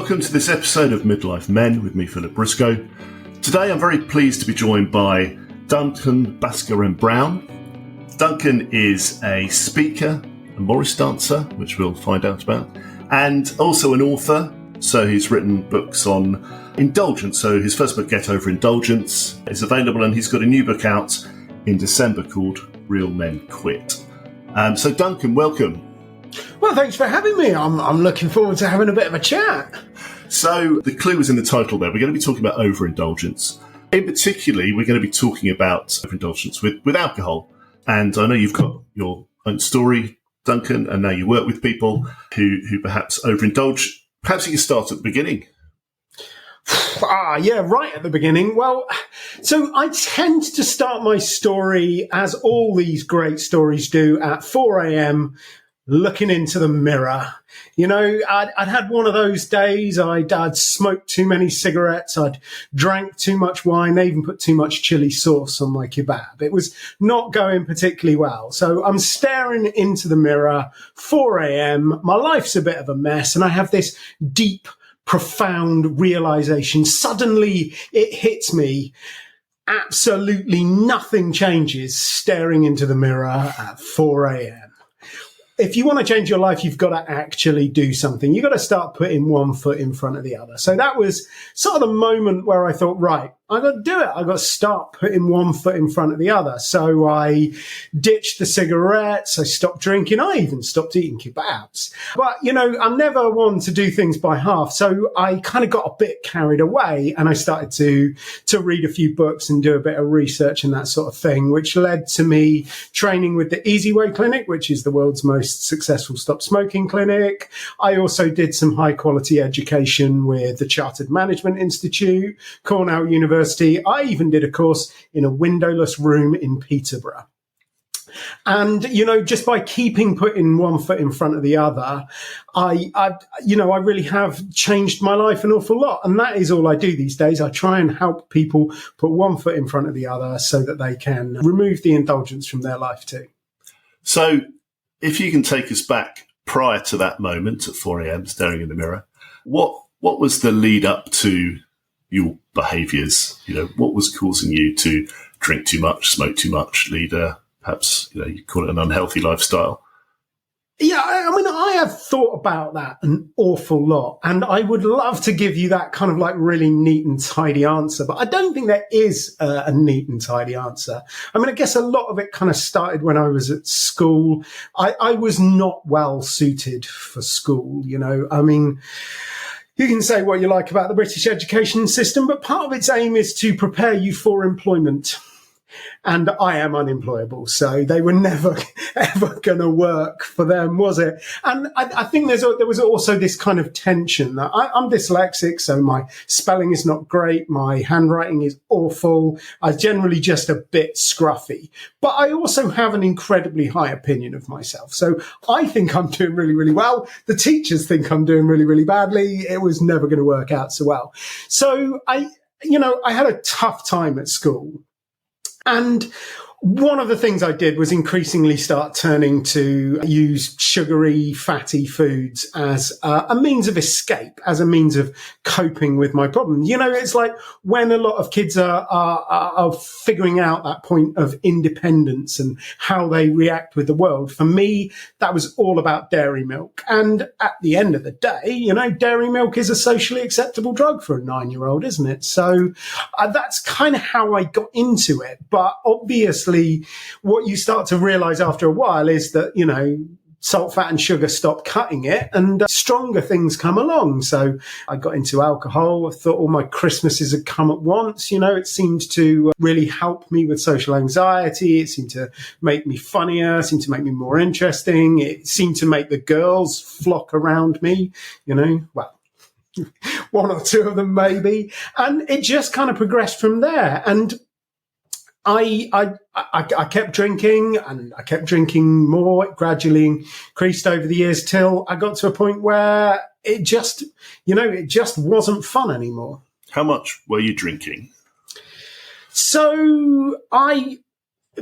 Welcome to this episode of Midlife Men with me, Philip Briscoe. Today I'm very pleased to be joined by Duncan Bhaskaran Brown. Duncan is a speaker, a Morris dancer, which we'll find out about, and also an author. So he's written books on indulgence. So his first book, Get Over Indulgence, is available, and he's got a new book out in December called Real Men Quit. So Duncan, welcome. Well, thanks for having me. I'm looking forward to having a bit of a chat. So the clue is in the title there. We're going to be talking about overindulgence. In particular, we're going to be talking about overindulgence with alcohol. And I know you've got your own story, Duncan, and now you work with people who perhaps overindulge. Perhaps you can start at the beginning. Yeah, right at the beginning. Well, so I tend to start my story, as all these great stories do, at 4 a.m., looking into the mirror. You know, I'd had one of those days. I'd smoked too many cigarettes. I'd drank too much wine. They even put too much chili sauce on my kebab. It was not going particularly well. So I'm staring into the mirror, 4 a.m. My life's a bit of a mess. And I have this deep, profound realization. Suddenly it hits me. Absolutely nothing changes staring into the mirror at 4 a.m. If you want to change your life, you've got to actually do something. You've got to start putting one foot in front of the other. So that was sort of the moment where I thought, right, I've got to do it. I've got to start putting one foot in front of the other. So I ditched the cigarettes. I stopped drinking. I even stopped eating kebabs. But, you know, I'm never one to do things by half. So I kind of got a bit carried away, and I started to read a few books and do a bit of research and that sort of thing, which led to me training with the Easy Way Clinic, which is the world's most successful stop smoking clinic. I also did some high quality education with the Chartered Management Institute, Cornell University. I even did a course in a windowless room in Peterborough. And, you know, just by putting one foot in front of the other, I really have changed my life an awful lot. And that is all I do these days. I try and help people put one foot in front of the other so that they can remove the indulgence from their life too. So if you can take us back prior to that moment at 4 a.m. staring in the mirror, what was the lead up to your behaviours? You know, what was causing you to drink too much, smoke too much, lead perhaps, you know, you call it an unhealthy lifestyle? Yeah, I mean, I have thought about that an awful lot, and I would love to give you that kind of like really neat and tidy answer, but I don't think there is a neat and tidy answer. I mean, I guess a lot of it kind of started when I was at school. I was not well suited for school, you know. I mean, you can say what you like about the British education system, but part of its aim is to prepare you for employment. And I am unemployable, so they were never, ever going to work for them, was it? And I think there was also this kind of tension that I'm dyslexic, so my spelling is not great. My handwriting is awful. I'm generally just a bit scruffy. But I also have an incredibly high opinion of myself. So I think I'm doing really, really well. The teachers think I'm doing really, really badly. It was never going to work out so well. So I had a tough time at school. And one of the things I did was increasingly start turning to use sugary, fatty foods as a means of escape, as a means of coping with my problems. You know, it's like when a lot of kids are figuring out that point of independence and how they react with the world. For me, that was all about dairy milk. And at the end of the day, you know, dairy milk is a socially acceptable drug for a 9-year-old, isn't it? So that's kind of how I got into it. But obviously, what you start to realize after a while is that, you know, salt, fat and sugar stop cutting it, and stronger things come along. So I got into alcohol. I thought all my Christmases had come at once. You know, it seemed to really help me with social anxiety. It seemed to make me funnier, it seemed to make me more interesting. It seemed to make the girls flock around me, you know, well, one or two of them maybe. And it just kind of progressed from there. And I kept drinking, and I kept drinking more. It gradually increased over the years till I got to a point where it just wasn't fun anymore. How much were you drinking? So I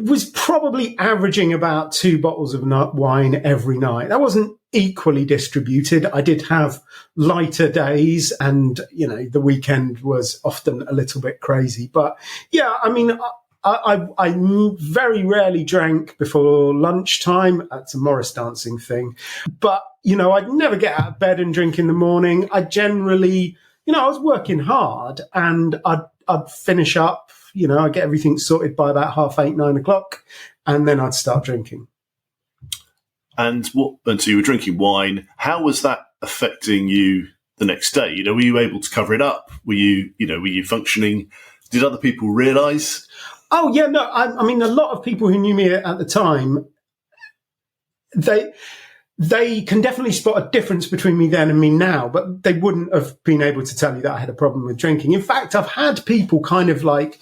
was probably averaging about 2 bottles of wine every night. That wasn't equally distributed. I did have lighter days, and, the weekend was often a little bit crazy. But yeah, I mean, I very rarely drank before lunchtime. That's a Morris dancing thing. But, I'd never get out of bed and drink in the morning. I generally, I was working hard, and I'd finish up, I'd get everything sorted by about 8:30, 9 o'clock, and then I'd start drinking. And so you were drinking wine. How was that affecting you the next day? Were you able to cover it up? Were you functioning? Did other people realise? Oh, yeah, no. I mean, a lot of people who knew me at the time, they can definitely spot a difference between me then and me now, but they wouldn't have been able to tell you that I had a problem with drinking. In fact, I've had people kind of like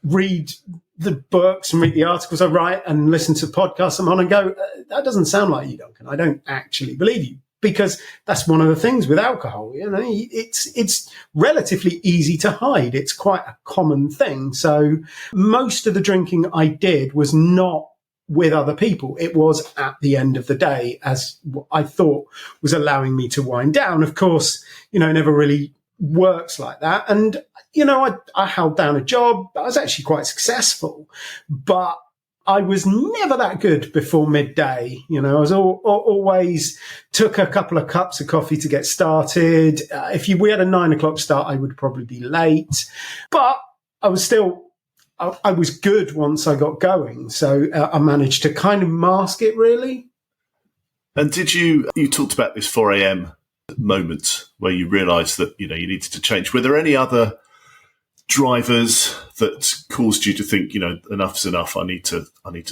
read the books and read the articles I write and listen to podcasts I'm on and go, that doesn't sound like you, Duncan. I don't actually believe you. Because that's one of the things with alcohol, it's relatively easy to hide. It's quite a common thing. So most of the drinking I did was not with other people. It was at the end of the day, as what I thought was allowing me to wind down. Of course, it never really works like that. And, I held down a job. I was actually quite successful, but I was never that good before midday. I was always took a couple of cups of coffee to get started. If we had a 9 o'clock start, I would probably be late, but I was good once I got going. So I managed to kind of mask it, really. And you talked about this 4 a.m. moment where you realised that, you needed to change. Were there any other drivers that caused you to think, enough's enough, I need to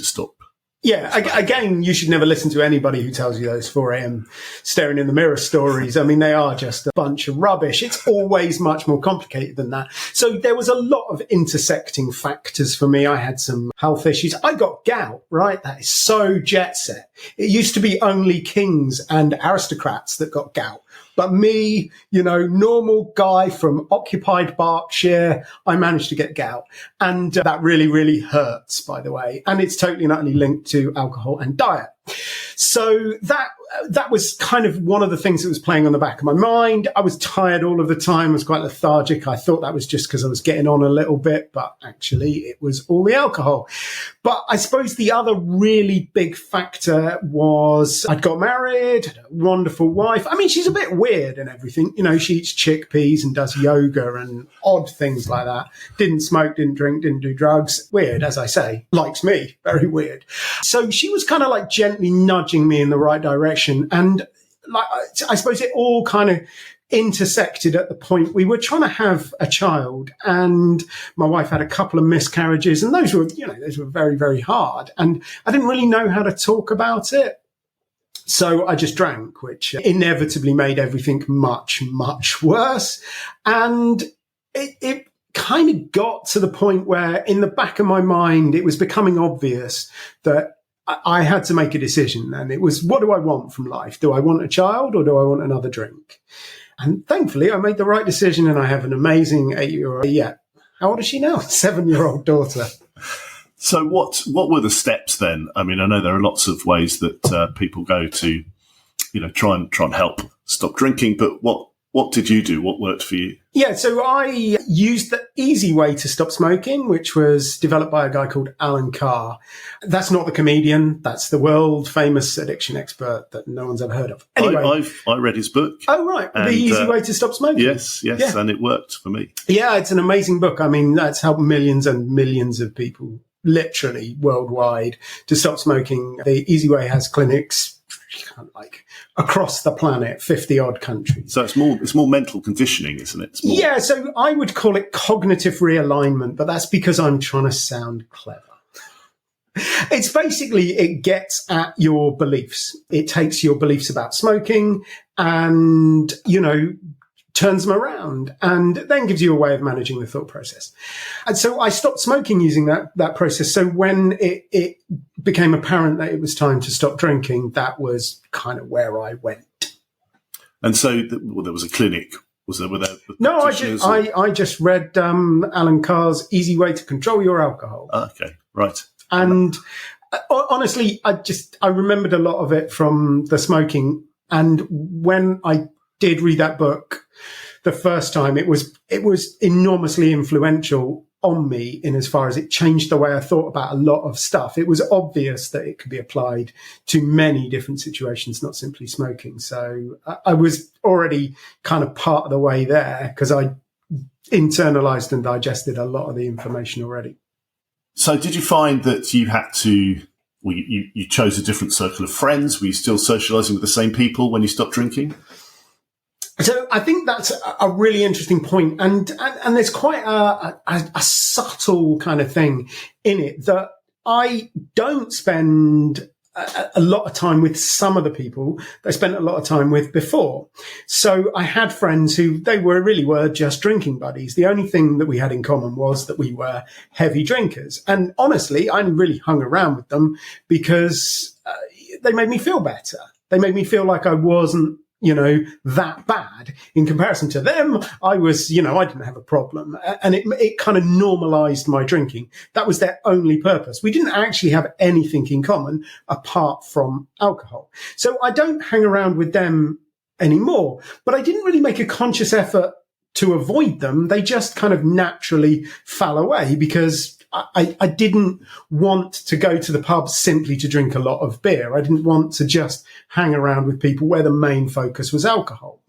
stop? Yeah, again, you should never listen to anybody who tells you those 4 a.m. staring in the mirror stories. I mean, they are just a bunch of rubbish. It's always much more complicated than that. So there was a lot of intersecting factors for me. I had some health issues. I got gout, right? That is so jet set. It used to be only kings and aristocrats that got gout. But me, normal guy from occupied Berkshire, I managed to get gout. And that really, really hurts, by the way. And it's totally and utterly linked to alcohol and diet. So that was kind of one of the things that was playing on the back of my mind. I was tired all of the time. I was quite lethargic. I thought that was just because I was getting on a little bit, but actually it was all the alcohol. But I suppose the other really big factor was I'd got married, had a wonderful wife. I mean, she's a bit weird and everything. She eats chickpeas and does yoga and odd things like that. Didn't smoke, didn't drink, didn't do drugs. Weird, as I say. Likes me. Very weird. So she was kind of like gently nudging me in the right direction. And I suppose it all kind of intersected at the point we were trying to have a child, and my wife had a couple of miscarriages, and those were very, very hard. And I didn't really know how to talk about it. So I just drank, which inevitably made everything much, much worse. And it kind of got to the point where in the back of my mind, it was becoming obvious that I had to make a decision. And it was, what do I want from life? Do I want a child or do I want another drink? And thankfully, I made the right decision, and I have an amazing 8-year-old. Yeah. How old is she now? 7-year-old daughter. So what were the steps then? I mean, I know there are lots of ways that people go to, try and help stop drinking, but what did you do? What worked for you? Yeah, so I used the easy way to stop smoking, which was developed by a guy called Alan Carr. That's not the comedian. That's the world famous addiction expert that no one's ever heard of. Anyway, I read his book. Oh, right. The Easy Way to Stop Smoking. Yes, yeah. And it worked for me. Yeah, it's an amazing book. I mean, that's helped millions and millions of people, literally worldwide, to stop smoking. The Easy Way has clinics like across the planet, 50 odd countries. So it's more mental conditioning, isn't it? Yeah, so I would call it cognitive realignment, but that's because I'm trying to sound clever. It's basically, it gets at your beliefs. It takes your beliefs about smoking and, turns them around and then gives you a way of managing the thought process. And so I stopped smoking using that process. So when it became apparent that it was time to stop drinking, that was kind of where I went. And so there was a clinic. Was there? No, I just read Alan Carr's Easy Way to Control Your Alcohol. Okay, right. And honestly, I remembered a lot of it from the smoking. And when I did read that book the first time, it was enormously influential on me in as far as it changed the way I thought about a lot of stuff. It was obvious that it could be applied to many different situations, not simply smoking. So I was already kind of part of the way there because I internalized and digested a lot of the information already. So did you find that you had to, well, you chose a different circle of friends? Were you still socializing with the same people when you stopped drinking? So I think that's a really interesting point. And there's quite a subtle kind of thing in it that I don't spend a lot of time with some of the people that I spent a lot of time with before. So I had friends who they really were just drinking buddies. The only thing that we had in common was that we were heavy drinkers. And honestly, I really hung around with them because they made me feel better. They made me feel like I wasn't, that bad in comparison to them. I was, I didn't have a problem, and it kind of normalized my drinking. That was their only purpose. We didn't actually have anything in common apart from alcohol. So I don't hang around with them anymore, but I didn't really make a conscious effort to avoid them. They just kind of naturally fell away because I didn't want to go to the pub simply to drink a lot of beer. I didn't want to just hang around with people where the main focus was alcohol.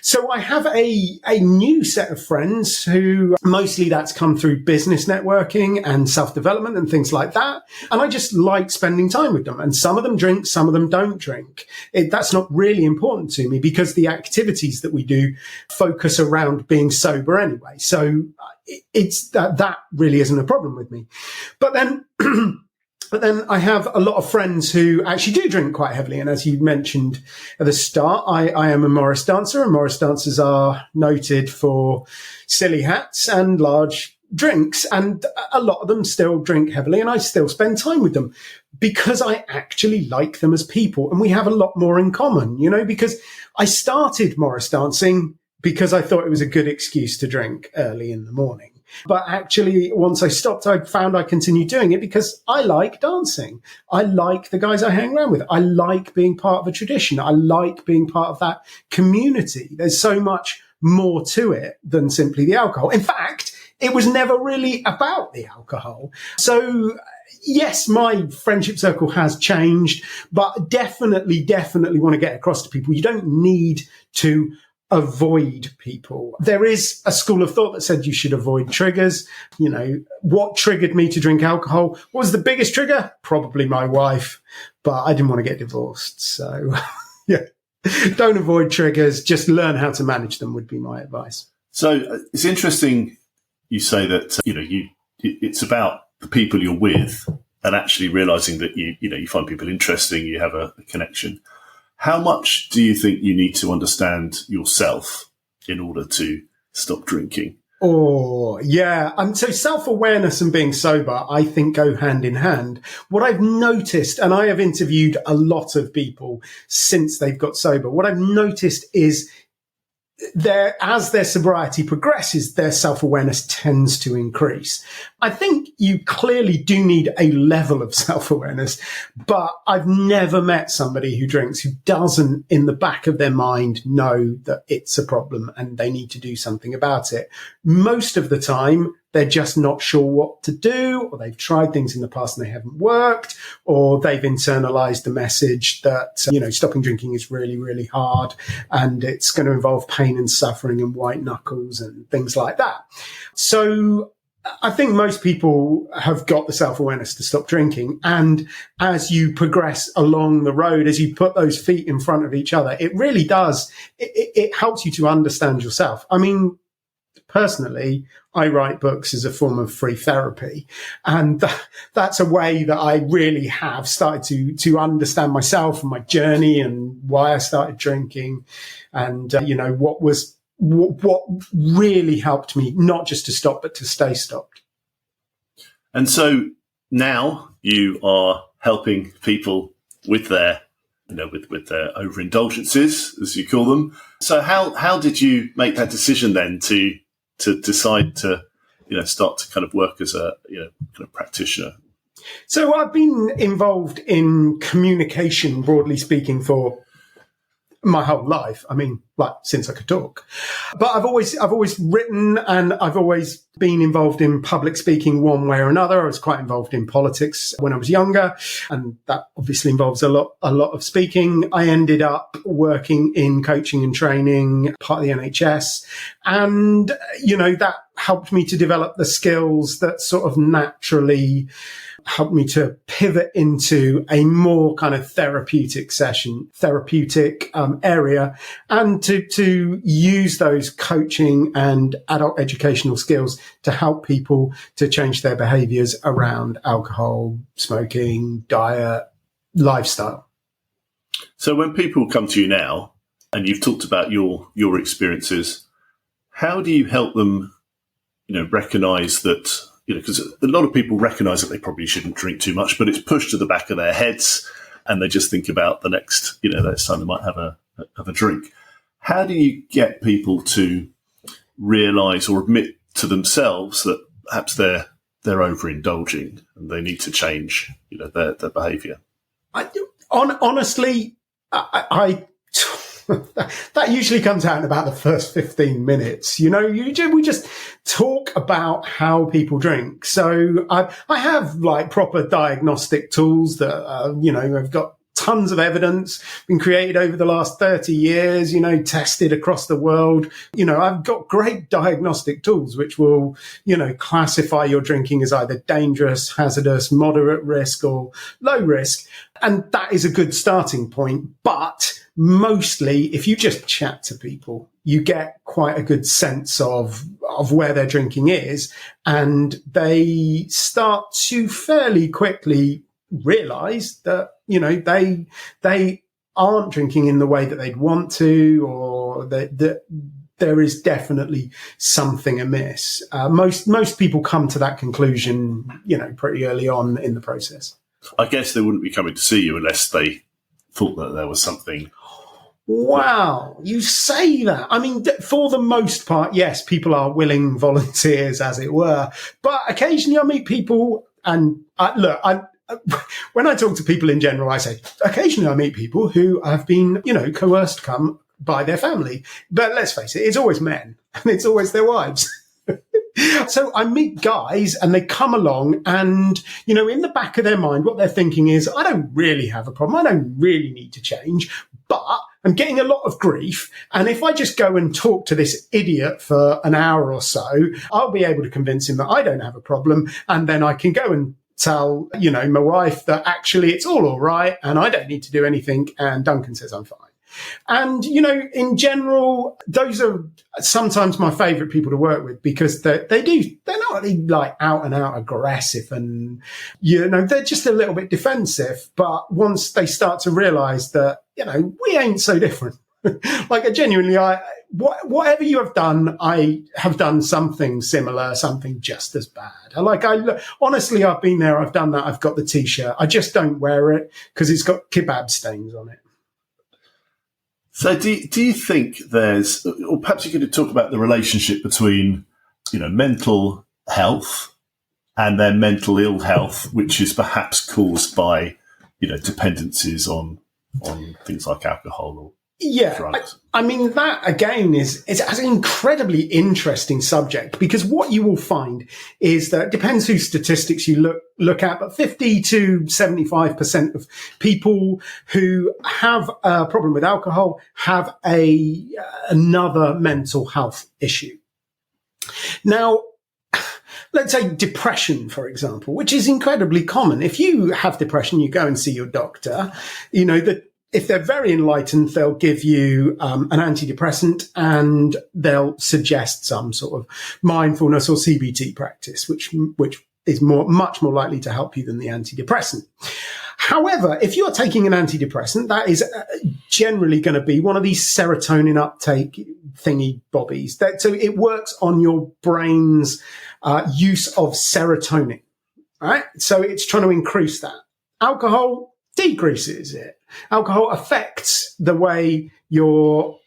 So I have a new set of friends who mostly that's come through business networking and self-development and things like that. And I just like spending time with them. And some of them drink, some of them don't drink. That's not really important to me because the activities that we do focus around being sober anyway. So it's that really isn't a problem with me. But then I have a lot of friends who actually do drink quite heavily. And as you mentioned at the start, I am a Morris dancer, and Morris dancers are noted for silly hats and large drinks. And a lot of them still drink heavily, and I still spend time with them because I actually like them as people. And we have a lot more in common, because I started Morris dancing because I thought it was a good excuse to drink early in the morning. But actually, once I stopped, I found I continued doing it because I like dancing. I like the guys I hang around with. I like being part of a tradition. I like being part of that community. There's so much more to it than simply the alcohol. In fact, it was never really about the alcohol. So yes, my friendship circle has changed, but definitely want to get across to people. You don't need to avoid people. There is a school of thought that said you should avoid triggers. What triggered me to drink alcohol? What was the biggest trigger? Probably my wife, but I didn't want to get divorced. So yeah, don't avoid triggers. Just learn how to manage them would be my advice. So it's interesting you say that, it's about the people you're with and actually realizing that you find people interesting, you have a connection. How much do you think you need to understand yourself in order to stop drinking? Oh, yeah. So self-awareness and being sober, I think, go hand in hand. What I've noticed, and I have interviewed a lot of people since they've got sober, what I've noticed is as their sobriety progresses, their self-awareness tends to increase. I think you clearly do need a level of self-awareness, but I've never met somebody who drinks who doesn't, in the back of their mind, know that it's a problem and they need to do something about it. Most of the time, they're just not sure what to do, or they've tried things in the past and they haven't worked, or they've internalized the message that, stopping drinking is really, really hard and it's going to involve pain and suffering and white knuckles and things like that. So I think most people have got the self-awareness to stop drinking. And as you progress along the road, as you put those feet in front of each other, it really does. It helps you to understand yourself. I mean, personally, I write books as a form of free therapy. And that's a way that I really have started to understand myself and my journey and why I started drinking and, what really helped me, not just to stop, but to stay stopped. And so now you are helping people with their, with their overindulgences, as you call them. So how did you make that decision then to decide to, start to kind of work as a, kind of practitioner? So I've been involved in communication, broadly speaking, for my whole life. I mean, like since I could talk. But I've always written, and I've always been involved in public speaking one way or another. I was quite involved in politics when I was younger, and that obviously involves a lot of speaking. I ended up working in coaching and training, part of the NHS, and that helped me to develop the skills that sort of naturally helped me to pivot into a more kind of therapeutic area, and to use those coaching and adult educational skills to help people to change their behaviors around alcohol, smoking, diet, lifestyle. So when people come to you now, and you've talked about your experiences, how do you help them, recognize that, because a lot of people recognize that they probably shouldn't drink too much, but it's pushed to the back of their heads and they just think about the next time they might have a drink. How do you get people to realize or admit to themselves that perhaps they're overindulging and they need to change, their behavior? Honestly, that usually comes out in about the first 15 minutes. We just talk about how people drink. So I have like proper diagnostic tools that, I've got tons of evidence been created over the last 30 years, tested across the world. I've got great diagnostic tools which will, classify your drinking as either dangerous, hazardous, moderate risk or low risk. And that is a good starting point. But mostly, if you just chat to people, you get quite a good sense of where their drinking is. And they start to fairly quickly realize that, they aren't drinking in the way that they'd want to, or that there is definitely something amiss. Most people come to that conclusion, pretty early on in the process. I guess they wouldn't be coming to see you unless they thought that there was something. Wow, you say that. I mean, for the most part, yes, people are willing volunteers, as it were. But occasionally I meet people, and when I talk to people in general, I say, occasionally I meet people who have been, coerced come by their family. But let's face it, it's always men and it's always their wives. So I meet guys and they come along and, in the back of their mind, what they're thinking is, I don't really have a problem. I don't really need to change, but I'm getting a lot of grief. And if I just go and talk to this idiot for an hour or so, I'll be able to convince him that I don't have a problem. And then I can go and tell, my wife that actually it's all right and I don't need to do anything. And Duncan says I'm fine. And, in general, those are sometimes my favorite people to work with because they're not really like out and out aggressive and, they're just a little bit defensive. But once they start to realize that, we ain't so different. Like whatever you have done, I have done something similar, something just as bad. Honestly, I've been there, I've done that, I've got the T-shirt. I just don't wear it because it's got kebab stains on it. So do you think there's, or perhaps you could talk about the relationship between, mental health and then mental ill health, which is perhaps caused by, dependencies on things like alcohol or drugs? I mean, that again is an incredibly interesting subject because what you will find is that it depends whose statistics you look at, but 50 to 75% of people who have a problem with alcohol have another mental health issue. Now, let's say depression, for example, which is incredibly common. If you have depression, you go and see your doctor, if they're very enlightened, they'll give you an antidepressant and they'll suggest some sort of mindfulness or CBT practice, which is much more likely to help you than the antidepressant. However, if you're taking an antidepressant, that is generally going to be one of these serotonin uptake thingy bobbies. So it works on your brain's use of serotonin, right? So it's trying to increase that. Alcohol decreases it. Alcohol affects the way your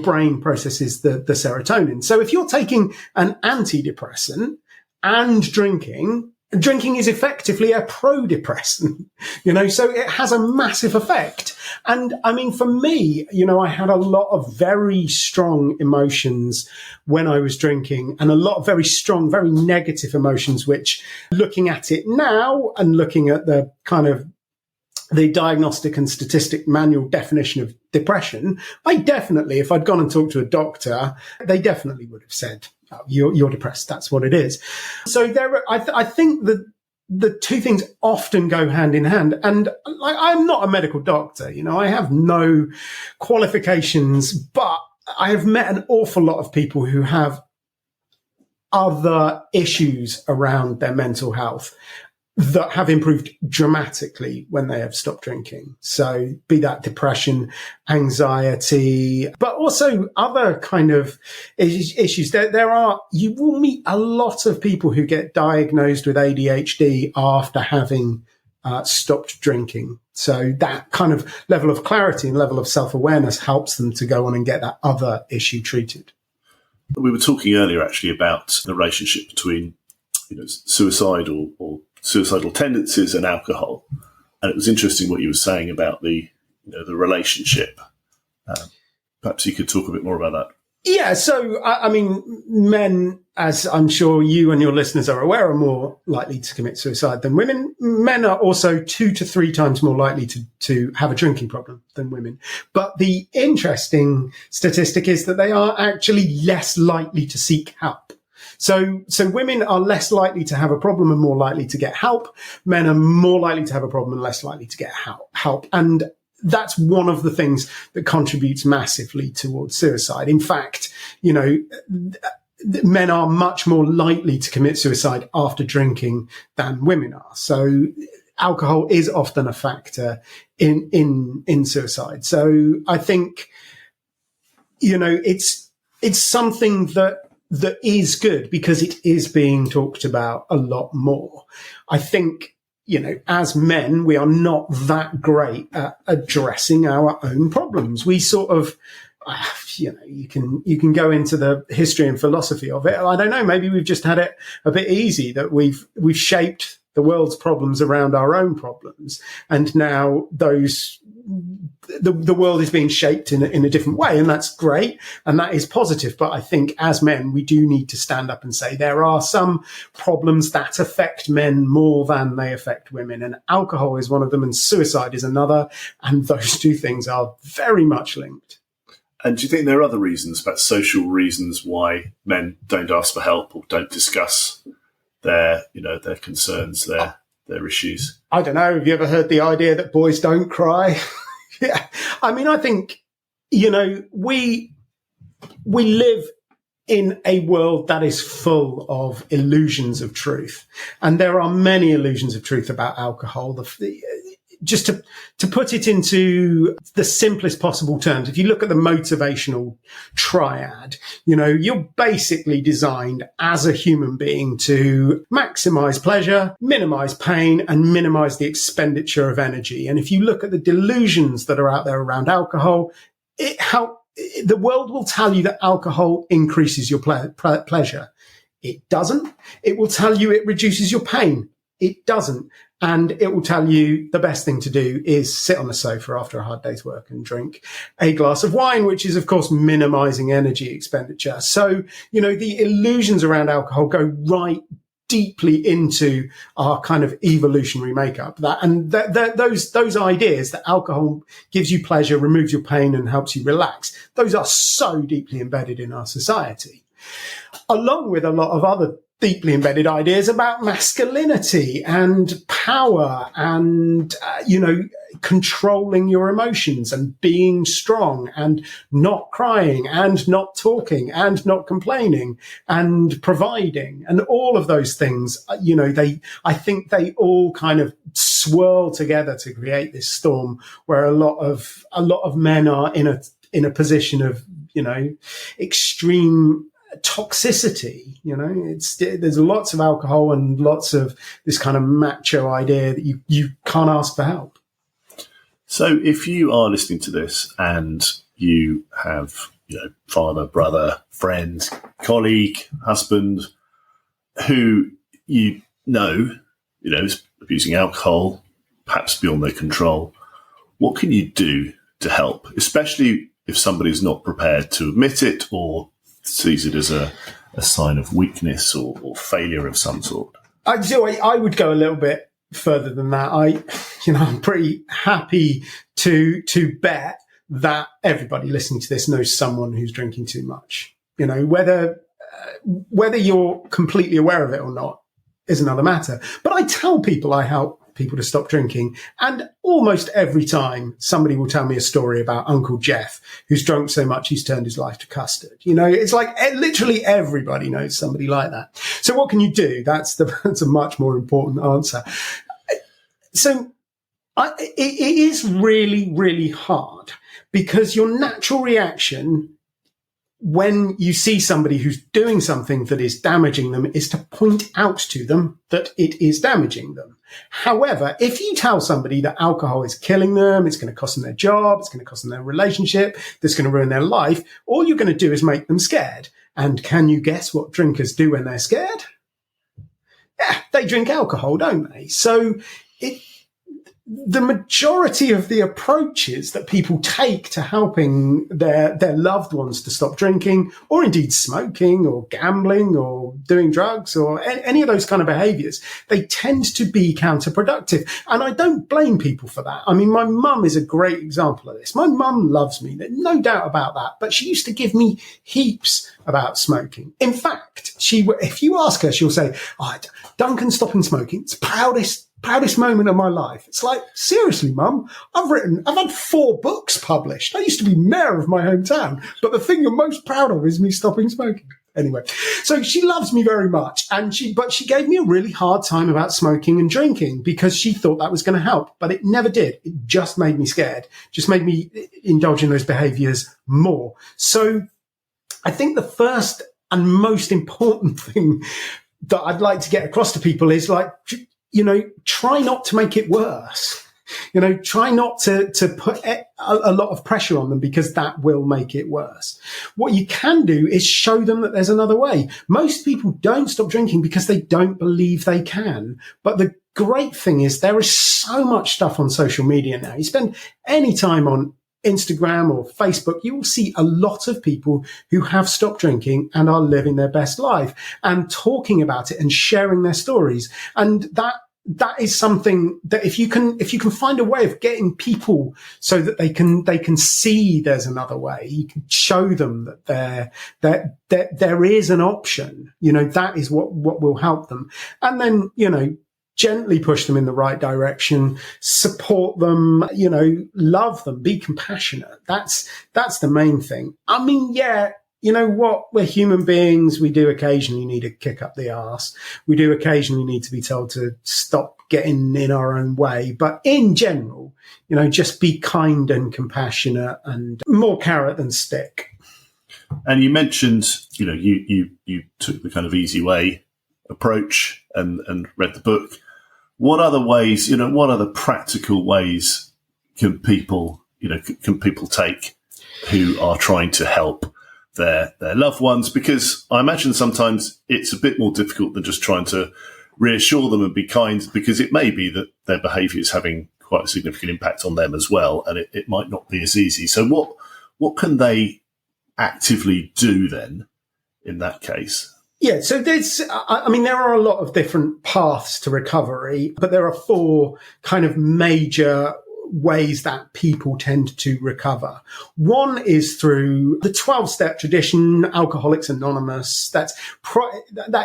brain processes the serotonin. So if you're taking an antidepressant and drinking, drinking is effectively a pro-depressant, so it has a massive effect. And I mean, for me, I had a lot of very strong emotions when I was drinking, and a lot of very strong, very negative emotions, which, looking at it now and looking at the kind of the diagnostic and statistic manual definition of depression, I definitely, if I'd gone and talked to a doctor, they definitely would have said, oh, you're depressed. That's what it is. So I think that the two things often go hand in hand. And I'm not a medical doctor, I have no qualifications, but I have met an awful lot of people who have other issues around their mental health that have improved dramatically when they have stopped drinking. So be that depression, anxiety, but also other kind of issues. You will meet a lot of people who get diagnosed with ADHD after having stopped drinking. So that kind of level of clarity and level of self-awareness helps them to go on and get that other issue treated. We were talking earlier actually about the relationship between suicidal tendencies and alcohol, and it was interesting what you were saying about the relationship. Perhaps you could talk a bit more about that. Yeah, so I mean, men, as I'm sure you and your listeners are aware, are more likely to commit suicide than women. Men are also 2 to 3 times more likely to have a drinking problem than women. But the interesting statistic is that they are actually less likely to seek help. So women are less likely to have a problem and more likely to get help. Men are more likely to have a problem and less likely to get help. And that's one of the things that contributes massively towards suicide. In fact, men are much more likely to commit suicide after drinking than women are. So alcohol is often a factor in suicide. So I think, it's something that is good because it is being talked about a lot more. I think, as men, we are not that great at addressing our own problems. We sort of, you can go into the history and philosophy of it. I don't know, maybe we've just had it a bit easy, that we've shaped the world's problems around our own problems. And now the world is being shaped in a different way, and that's great, and that is positive. But I think as men, we do need to stand up and say there are some problems that affect men more than they affect women, and alcohol is one of them, and suicide is another, and those two things are very much linked. And do you think there are other reasons, perhaps social reasons, why men don't ask for help or don't discuss their concerns, their issues? I don't know. Have you ever heard the idea that boys don't cry? Yeah. I mean, I think, we live in a world that is full of illusions of truth. And there are many illusions of truth about alcohol. Just to put it into the simplest possible terms, if you look at the motivational triad, you're basically designed as a human being to maximize pleasure, minimize pain, and minimize the expenditure of energy. And if you look at the delusions that are out there around alcohol, the world will tell you that alcohol increases your pleasure. It doesn't. It will tell you it reduces your pain. It doesn't. And it will tell you the best thing to do is sit on the sofa after a hard day's work and drink a glass of wine, which is, of course, minimizing energy expenditure. So, the illusions around alcohol go right deeply into our kind of evolutionary makeup. Those ideas that alcohol gives you pleasure, removes your pain, and helps you relax, those are so deeply embedded in our society, along with a lot of other deeply embedded ideas about masculinity and power and, controlling your emotions and being strong and not crying and not talking and not complaining and providing, and all of those things, I think they all kind of swirl together to create this storm where a lot of men are in a position of, extreme toxicity. There's lots of alcohol and lots of this kind of macho idea that you can't ask for help. So if you are listening to this and you have, father, brother, friend, colleague, husband, who is abusing alcohol, perhaps beyond their control. What can you do to help, especially if somebody's not prepared to admit it or sees it as a sign of weakness or failure of some sort? I would go a little bit further than that. I'm pretty happy to bet that everybody listening to this knows someone who's drinking too much. Whether you're completely aware of it or not is another matter. But I tell people I help people to stop drinking, and almost every time somebody will tell me a story about Uncle Jeff, who's drunk so much he's turned his life to custard. It's like literally everybody knows somebody like that. So what can you do? That's a much more important answer. So it is really, really hard, because your natural reaction when you see somebody who's doing something that is damaging them is to point out to them that it is damaging them. However, if you tell somebody that alcohol is killing them, it's going to cost them their job, it's going to cost them their relationship, that's going to ruin their life, all you're going to do is make them scared. And can you guess what drinkers do when they're scared? Yeah, they drink alcohol, don't they? So the majority of the approaches that people take to helping their loved ones to stop drinking, or indeed smoking or gambling or doing drugs or any of those kind of behaviors, they tend to be counterproductive. And I don't blame people for that. I mean, my mum is a great example of this. My mum loves me, no doubt about that, but she used to give me heaps about smoking. In fact, if you ask her, she'll say, Duncan stopping smoking, it's proudest moment of my life. It's like, seriously, Mum, I've had 4 books published. I used to be mayor of my hometown, but the thing you're most proud of is me stopping smoking. Anyway, so she loves me very much, but she gave me a really hard time about smoking and drinking because she thought that was going to help, but it never did. It just made me scared, just made me indulge in those behaviors more. So I think the first and most important thing that I'd like to get across to people is try not to make it worse. Try not to put a lot of pressure on them, because that will make it worse. What you can do is show them that there's another way. Most people don't stop drinking because they don't believe they can. But the great thing is there is so much stuff on social media now. You spend any time on Instagram or Facebook, you will see a lot of people who have stopped drinking and are living their best life and talking about it and sharing their stories. And that is something that if you can find a way of getting people so that they can see there's another way, you can show them that there is an option, that is what will help them. And then, gently push them in the right direction, support them, love them, be compassionate. That's the main thing. I mean, yeah, you know what? We're human beings. We do occasionally need a kick up the arse. We do occasionally need to be told to stop getting in our own way. But in general, just be kind and compassionate and more carrot than stick. And you mentioned, you took the kind of easy way approach and read the book. What other ways, what other practical ways can people take who are trying to help their loved ones? Because I imagine sometimes it's a bit more difficult than just trying to reassure them and be kind, because it may be that their behaviour is having quite a significant impact on them as well, and it might not be as easy. So what can they actively do then in that case? Yeah, so there are a lot of different paths to recovery, but there are 4 kind of major ways that people tend to recover. One is through the 12-step tradition, Alcoholics Anonymous. That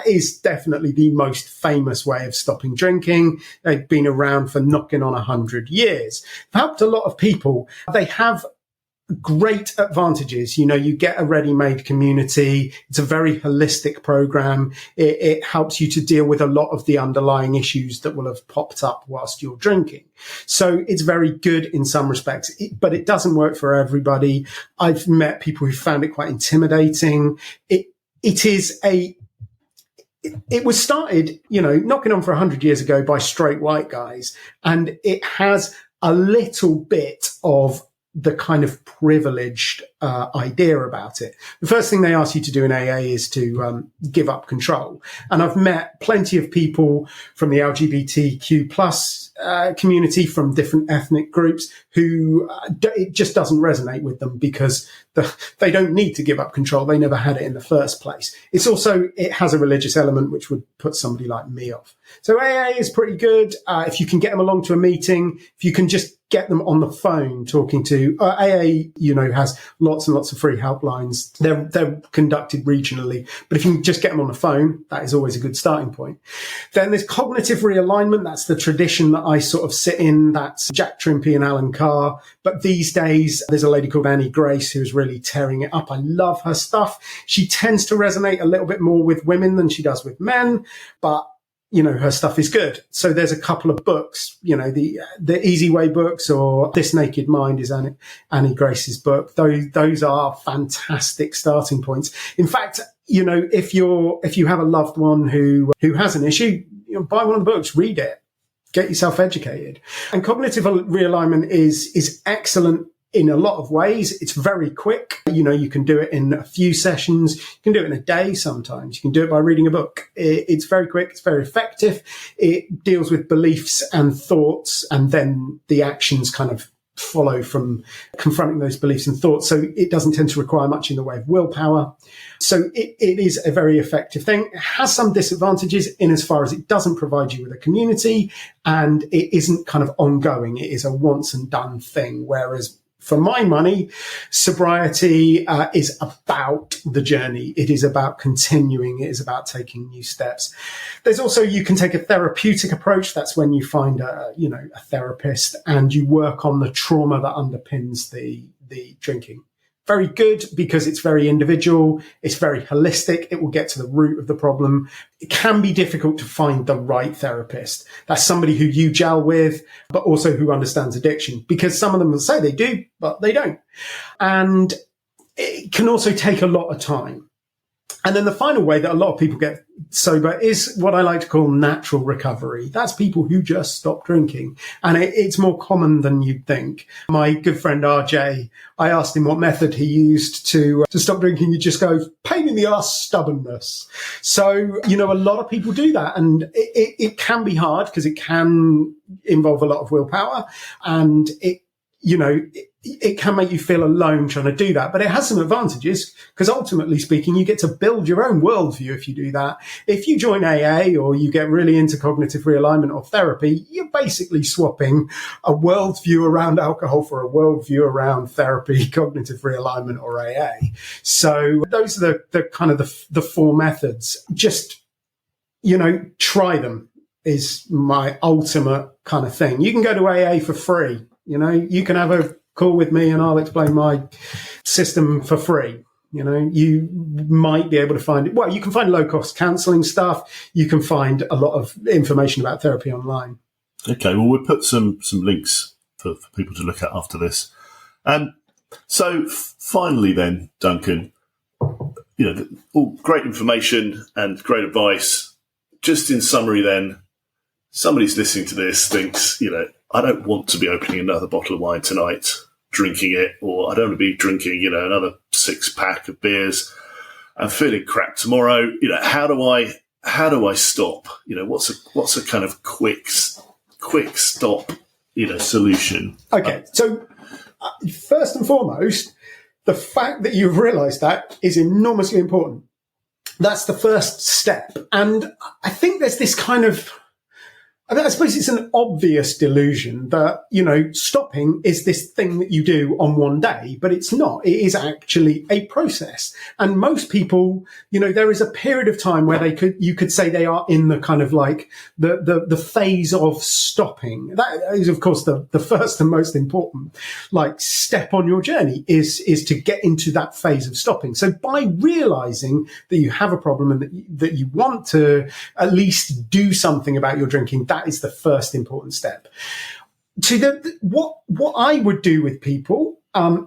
is definitely the most famous way of stopping drinking. They've been around for knocking on 100 years. They've helped a lot of people. They have great advantages. You get a ready-made community. It's a very holistic program. It helps you to deal with a lot of the underlying issues that will have popped up whilst you're drinking. So it's very good in some respects, but it doesn't work for everybody. I've met people who found it quite intimidating. It was started, knocking on for 100 years ago by straight white guys, and it has a little bit of the kind of privileged idea about it. The first thing they ask you to do in AA is to give up control. And I've met plenty of people from the LGBTQ plus community, from different ethnic groups, who it just doesn't resonate with them because they don't need to give up control. They never had it in the first place. It has a religious element which would put somebody like me off. So AA is pretty good. If you can get them along to a meeting, if you can just get them on the phone talking to AA, has lots and lots of free helplines. They're conducted regionally, but if you can just get them on the phone, that is always a good starting point. Then there's cognitive realignment. That's the tradition that I sort of sit in. That's Jack Trimpey and Alan Carr. But these days, there's a lady called Annie Grace who's really tearing it up. I love her stuff. She tends to resonate a little bit more with women than she does with men, but her stuff is good. So there's a couple of books, the Easy Way books, or This Naked Mind is Annie Grace's book. Those are fantastic starting points. In fact, if you have a loved one who has an issue, buy one of the books, read it, get yourself educated. And cognitive realignment is excellent in a lot of ways. It's very quick. You can do it in a few sessions. You can do it in a day sometimes. You can do it by reading a book. It's very quick. It's very effective. It deals with beliefs and thoughts, and then the actions kind of follow from confronting those beliefs and thoughts. So it doesn't tend to require much in the way of willpower. So it is a very effective thing. It has some disadvantages in as far as it doesn't provide you with a community, and it isn't kind of ongoing. It is a once and done thing. Whereas for my money, sobriety is about the journey. It is about continuing. It is about taking new steps. There's also, you can take a therapeutic approach. That's when you find a therapist and you work on the trauma that underpins the drinking. Very good because it's very individual. It's very holistic. It will get to the root of the problem. It can be difficult to find the right therapist. That's somebody who you gel with, but also who understands addiction, because some of them will say they do, but they don't. And it can also take a lot of time. And then the final way that a lot of people get sober is what I like to call natural recovery. That's people who just stop drinking. And it's more common than you'd think. My good friend RJ, I asked him what method he used to stop drinking. He just goes, pain in the ass, stubbornness. So, a lot of people do that. And it can be hard because it can involve a lot of willpower. And it can make you feel alone trying to do that, but it has some advantages because ultimately speaking, you get to build your own worldview if you do that. If you join AA or you get really into cognitive realignment or therapy, you're basically swapping a worldview around alcohol for a worldview around therapy, cognitive realignment or AA. So those are the kind of the four methods. Just, try them is my ultimate kind of thing. You can go to AA for free. You can have a call with me and I'll explain my system for free. You might be able to find it. Well, you can find low-cost counselling stuff. You can find a lot of information about therapy online. Okay, well, we'll put some links for people to look at after this. So finally then, Duncan, all great information and great advice. Just in summary then, somebody's listening to this thinks, I don't want to be opening another bottle of wine tonight, drinking it, or I don't want to be drinking, another 6-pack of beers. I'm feeling crap tomorrow. How do I stop? What's a kind of quick stop, solution? Okay. So first and foremost, the fact that you've realized that is enormously important. That's the first step. And I think there's this kind of, I suppose it's an obvious delusion that, stopping is this thing that you do on one day, but it's not. It is actually a process. And most people, there is a period of time where you could say they are in the kind of like the phase of stopping. That is, of course, the first and most important, step on your journey is to get into that phase of stopping. So by realizing that you have a problem and that you want to at least do something about your drinking, that is the first important step. What I would do with people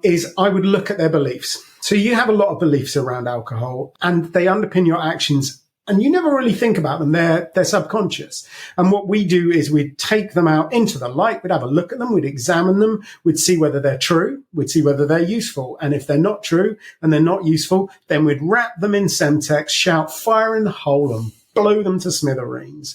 is I would look at their beliefs. So you have a lot of beliefs around alcohol and they underpin your actions and you never really think about them. They're subconscious. And what we do is we'd take them out into the light. We'd have a look at them. We'd examine them. We'd see whether they're true. We'd see whether they're useful. And if they're not true and they're not useful, then we'd wrap them in Semtex, shout fire in the hole, and blow them to smithereens.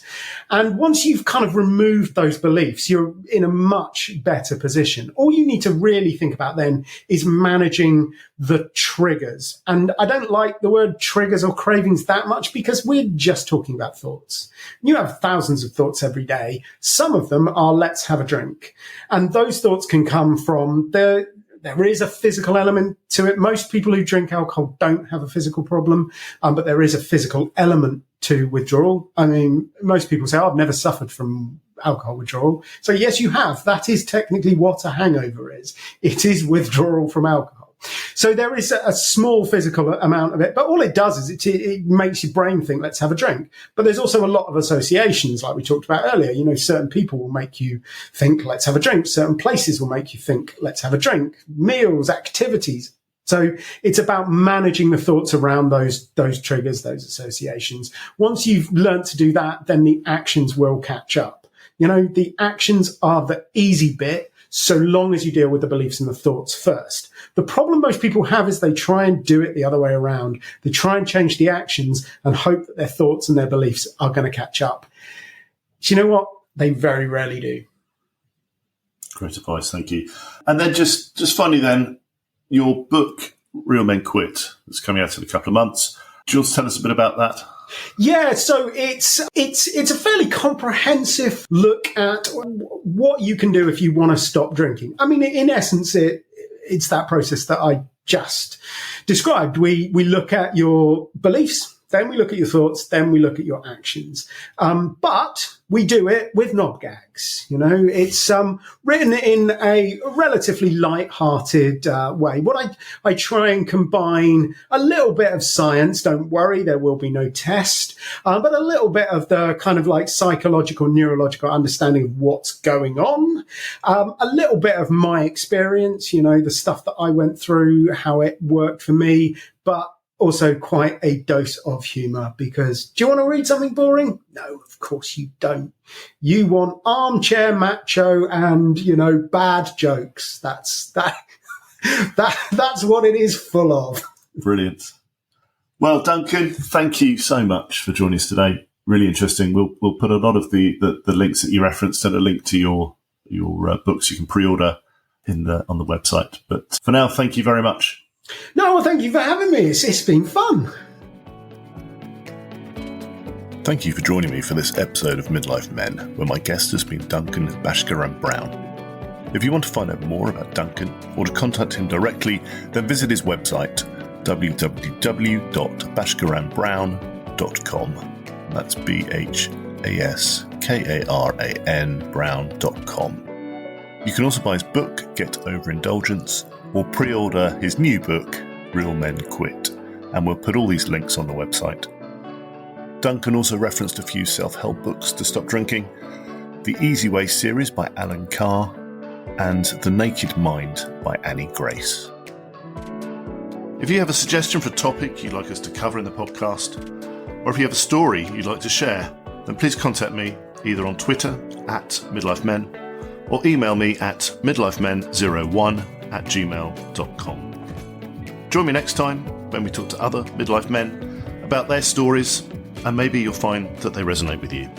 And once you've kind of removed those beliefs, you're in a much better position. All you need to really think about then is managing the triggers. And I don't like the word triggers or cravings that much because we're just talking about thoughts. You have thousands of thoughts every day. Some of them are let's have a drink. And those thoughts can come from there is a physical element to it. Most people who drink alcohol don't have a physical problem, but there is a physical element to withdrawal. I mean, most people say, I've never suffered from alcohol withdrawal. So yes, you have. That is technically what a hangover is. It is withdrawal from alcohol. So there is a small physical amount of it, but all it does is it makes your brain think, let's have a drink. But there's also a lot of associations, like we talked about earlier. You know, certain people will make you think, let's have a drink. Certain places will make you think, let's have a drink. Meals, activities. So it's about managing the thoughts around those triggers, those associations. Once you've learned to do that, then the actions will catch up. You know, the actions are the easy bit, so long as you deal with the beliefs and the thoughts first. The problem most people have is they try and do it the other way around. They try and change the actions and hope that their thoughts and their beliefs are going to catch up. Do you know what? They very rarely do. Great advice, thank you. And then just finally then, your book, Real Men Quit, is coming out in a couple of months. Do you want to tell us a bit about that? Yeah, so it's a fairly comprehensive look at what you can do if you want to stop drinking. I mean, in essence, it's that process that I just described. We look at your beliefs, then we look at your thoughts, then we look at your actions. But we do it with knob gags. You know, it's written in a relatively light-hearted way. What I try and combine a little bit of science. Don't worry, there will be no test, but a little bit of the kind of like psychological, neurological understanding of what's going on. A little bit of my experience. You know, the stuff that I went through, how it worked for me, but also quite a dose of humour, because do you want to read something boring? No, of course you don't. You want armchair macho and, you know, bad jokes. That's what it is full of. Brilliant. Well, Duncan, thank you so much for joining us today. Really interesting. We'll put a lot of the links that you referenced and a link to your books you can pre-order on the website. But for now, thank you very much. No, well, thank you for having me. It's been fun. Thank you for joining me for this episode of Midlife Men, where my guest has been Duncan Bhaskaran Brown. If you want to find out more about Duncan or to contact him directly, then visit his website, www.bhaskaranbrown.com. That's BHASKARAN Brown.com. You can also buy his book, Get Over Indulgence, or pre-order his new book, Real Men Quit, and we'll put all these links on the website. Duncan also referenced a few self-help books to stop drinking, The Easy Way series by Alan Carr, and The Naked Mind by Annie Grace. If you have a suggestion for a topic you'd like us to cover in the podcast, or if you have a story you'd like to share, then please contact me either on Twitter @MidlifeMen or email me at midlifemen01@gmail.com. Join me next time when we talk to other midlife men about their stories, and maybe you'll find that they resonate with you.